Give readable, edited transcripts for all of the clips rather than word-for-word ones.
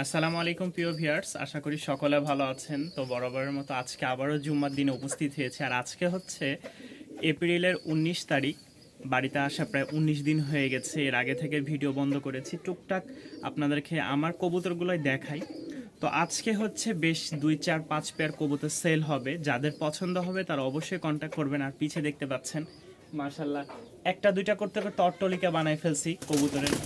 আসসালামু আলাইকুম প্রিয় ভিউয়ার্স, আশা করি সকলে ভালো আছেন। তো বরাবরের মতো আজকে আবারও জুম্মার দিনে উপস্থিত হয়েছে। আর আজকে হচ্ছে এপ্রিলের 19 তারিখ। বাড়িতে আসা প্রায় 19 দিন হয়ে গেছে। এর আগে থেকে ভিডিও বন্ধ করেছি, টুকটাক আপনাদেরকে আমার কবুতরগুলোই দেখাই। তো আজকে হচ্ছে বেশ 2 4 5 পেয়ার কবুতর সেল হবে। যাদের পছন্দ হবে তারা অবশ্যই কন্ট্যাক্ট করবেন। আর পিছে দেখতে পাচ্ছেন মাশাল্লাহ একটা দুইটা করতে করতে অট্টলিকা বানাই ফেলছি কবুতরের।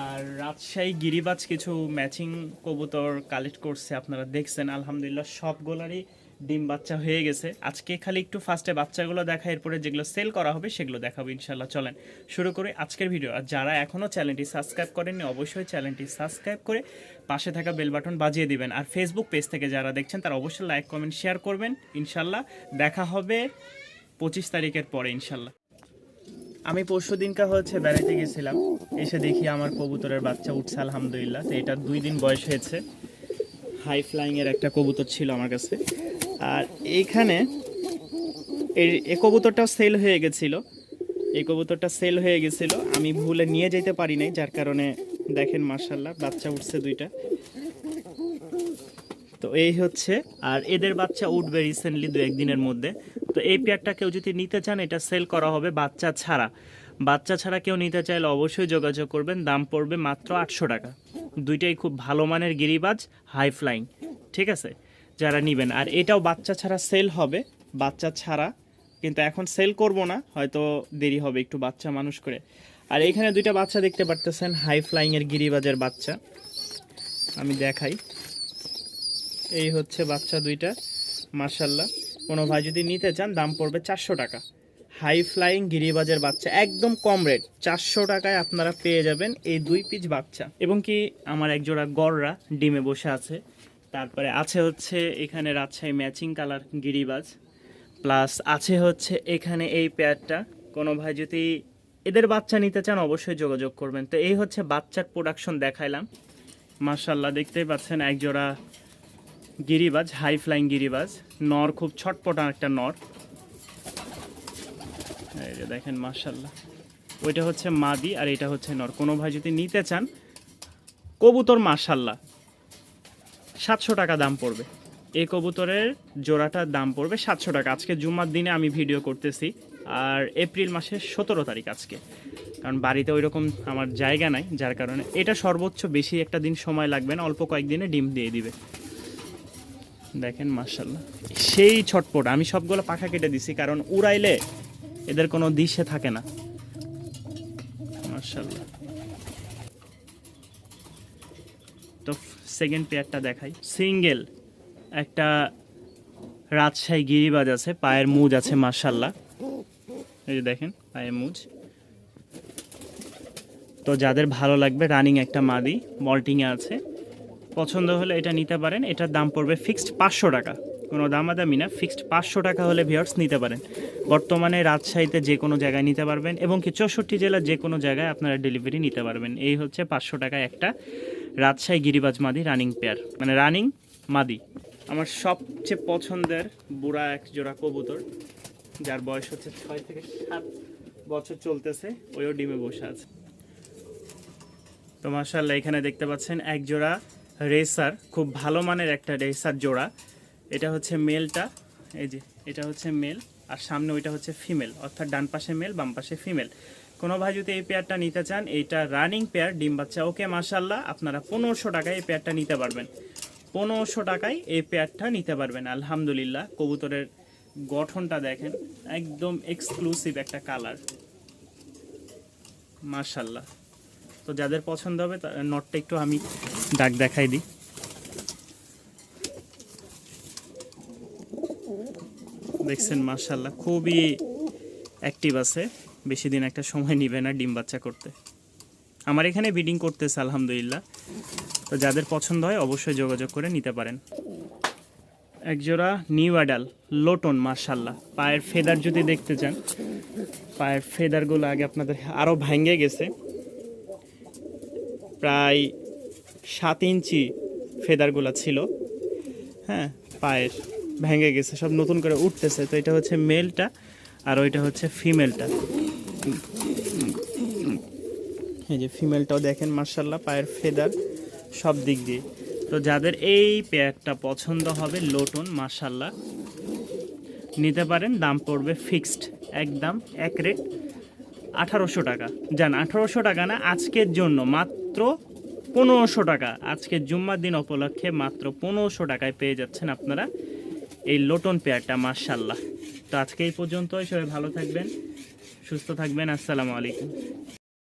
আর রাজশাহী গিরিবাজ কিছু ম্যাচিং কবুতর কালেক্ট করছে, আপনারা দেখছেন। আলহামদুলিল্লাহ সবগুলোরই ডিম বাচ্চা হয়ে গেছে। আজকে খালি একটু ফার্স্টে বাচ্চাগুলো দেখা, এরপরে যেগুলো সেল করা হবে সেগুলো দেখাবো ইনশাল্লাহ। চলেন শুরু করি আজকের ভিডিও। আর যারা এখনও চ্যানেলটি সাবস্ক্রাইব করেননি অবশ্যই চ্যানেলটি সাবস্ক্রাইব করে পাশে থাকা বেল বাটন বাজিয়ে দিবেন। আর ফেসবুক পেজ থেকে যারা দেখছেন তারা অবশ্যই লাইক কমেন্ট শেয়ার করবেন। ইনশাল্লাহ দেখা হবে 25 তারিখের পরে ইনশাল্লাহ। আমি পরশু দিনকা হচ্ছে বেড়াইতে গেছিলাম, এসে দেখি আমার কবুতরের বাচ্চা উঠছে আলহামদুলিল্লাহ। তো এটা 2 দিন বয়স হয়েছে। হাই ফ্লাইংয়ের একটা কবুতর ছিল আমার কাছে। আর এইখানে এই কবুতরটাও সেল হয়ে গেছিলো। এই কবুতরটা সেল হয়ে গেছিলো, আমি ভুলে নিয়ে যেতে পারি নাই, যার কারণে দেখেন মাশাল্লাহ বাচ্চা উঠছে 2টা। তো এই হচ্ছে, আর এদের বাচ্চা উঠবে রিসেন্টলি 2-1 দিনের মধ্যে। তো এই পেয়ারটা কেউ যদি নিতে চান এটা সেল করা হবে বাচ্চা ছাড়া। বাচ্চা ছাড়া কেউ নিতে চাইলে অবশ্যই যোগাযোগ করবেন। দাম পড়বে মাত্র 800 টাকা। দুইটাই খুব ভালো মানের গিরিবাজ, হাই ফ্লাইং, ঠিক আছে, যারা নেবেন। আর এটাও বাচ্চা ছাড়া সেল হবে, বাচ্চা ছাড়া, কিন্তু এখন সেল করব না, হয়তো দেরি হবে একটু বাচ্চা মানুষ করে। আর এখানে 2টা বাচ্চা দেখতে পারতেছেন, হাই ফ্লাইংয়ের গিরিবাজের বাচ্চা, আমি দেখাই। এই হচ্ছে বাচ্চা 2টা মাশাল্লাহ। কোনো ভাই যদি নিতে চান দাম পড়বে 400 টাকা। হাই ফ্লাইং গিরিবাজের বাচ্চা একদম কম রেট, 400 টাকায় আপনারা পেয়ে যাবেন এই 2 পিস বাচ্চা। এবং কি আমার একজোড়া গররা ডিমে বসে আছে। তারপরে আছে হচ্ছে এখানে রাজশাহী ম্যাচিং কালার গিরিবাজ, প্লাস আছে হচ্ছে এখানে এই পেয়ারটা। কোনো ভাই যদি এদের বাচ্চা নিতে চান অবশ্যই যোগাযোগ করবেন। তো এই হচ্ছে বাচ্চার প্রোডাকশন দেখাইলাম মাশাল্লাহ। দেখতেই পাচ্ছেন একজোড়া গিরিবাজ, হাই ফ্লাইং গিরিবাজ, নর, খুব ছটপটা একটা নর। এই যে দেখেন মাশাল্লাহ, ওইটা হচ্ছে মাদি আর এটা হচ্ছে নর। কোনো ভাই যদি নিতে চান কবুতর মাশাল্লাহ 700 টাকা দাম পড়বে। এই কবুতরের জোড়াটার দাম পড়বে 700 টাকা। আজকে জুম্মার দিনে আমি ভিডিও করতেছি, আর এপ্রিল মাসের 17 তারিখ আজকে, কারণ বাড়িতে ওই রকম আমার জায়গা নাই, যার কারণে এটা সর্বোচ্চ বেশি একটা দিন সময় লাগবে না, অল্প কয়েকদিনে ডিম দিয়ে দিবে। দেখেন মাশাল্লাহ সেই ছটপট। আমি সবগুলো পাখা কেটে দিছি, কারণ উড়াইলে এদের কোনো দিশে থাকে না মাশাল্লাহ। তো সেকেন্ড পেয়ারটা দেখাই। সিঙ্গেল একটা রাজশাহী গিরিবাজ আছে, পায়ের মুজ আছে মাশাল্লাহ। এই যে দেখেন পায়ের মুজ। তো যাদের ভালো লাগবে, রানিং একটা মাদি মল্টিংয়ে আছে, পছন্দ হলে এটা নিতে পারেন। এটার দাম পড়বে ফিক্সড 500 টাকা, কোনো দামাদামি না, ফিক্সড 500 টাকা হলে ভিউয়ার্স নিতে পারেন। বর্তমানে রাজশাহীতে যে কোনো জায়গায় নিতে পারবেন, এবং কি 64 জেলার যে কোনো জায়গায় আপনারা ডেলিভারি নিতে পারবেন। এই হচ্ছে 500 টাকায় একটা রাজশাহী গিরিবাজ মাদি রানিং পেয়ার, মানে রানিং মাদি। আমার সবচেয়ে পছন্দের বুড়া এক জোড়া কবুতর, যার বয়স হচ্ছে 6 থেকে 7 বছর চলতেছে, ওইও ডিমে বসে আছে। তো মাশাআল্লাহ এখানে দেখতে পাচ্ছেন এক জোড়া রেসার, খুব ভালো মানের একটা রেসার জোড়া। এটা হচ্ছে মেলটা, এই যে এটা হচ্ছে মেল, আর সামনে ওইটা হচ্ছে ফিমেল, অর্থাৎ ডান পাশে মেল বাম পাশে ফিমেল। কোনো ভাই যদি এই পেয়ারটা নিতে চান, এইটা রানিং পেয়ার, ডিম বাচ্চা ওকে মাশাআল্লাহ, আপনারা 1500 টাকায় এই পেয়ারটা নিতে পারবেন। 1500 টাকায় এই পেয়ারটা নিতে পারবেন আলহামদুলিল্লাহ। কবুতরের গঠনটা দেখেন, একদম এক্সক্লুসিভ একটা কালার মাশাআল্লাহ। তো যাদের পছন্দ হবে নটটা একটু আমি ডাক দেখাই দিই। দেখছেন মাশাআল্লাহ খুবই অ্যাক্টিভ আছে, বেশি দিন একটা সময় নিবে না ডিম বাচ্চা করতে। আমার এখানে ব্রিডিং করতেছে আলহামদুলিল্লাহ। তো যাদের পছন্দ হয় অবশ্যই যোগাযোগ করে নিতে পারেন। একজোড়া নিউ অ্যাডাল লোটন মাশাআল্লাহ। পায়ের ফেদার যদি দেখতে চান, পায়ের ফেদারগুলো আগে আপনাদের আরও ভেঙে গেছে, প্রায় 7 ইঞ্চি ফেদারগুলো ছিল, হ্যাঁ পায়ের ভেঙে গেছে, সব নতুন করে উঠতেছে। তো এটা হচ্ছে মেলটা, আর ওইটা হচ্ছে ফিমেলটা। এই যে ফিমেলটাও দেখেন মাশাআল্লাহ, পায়ের ফেদার সব দিক দিয়ে তো যাদের এই পেয়ারটা পছন্দ হবে লোটন মাশাল্লাহ নিতে পারেন। দাম পড়বে ফিক্সড, একদম এক রেট 1800 টাকা। জান 1800 টাকা না, আজকের জন্য মাত্র 1500 টাকা। আজকে জুম্মার দিন উপলক্ষে মাত্র 1500 টাকায় পেয়ে যাচ্ছেন আপনারা এই লোটন পেয়ারটা মাশাল্লাহ। তো আজকে এই পর্যন্তই, সবাই ভালো থাকবেন, সুস্থ থাকবেন। আসসালামু আলাইকুম।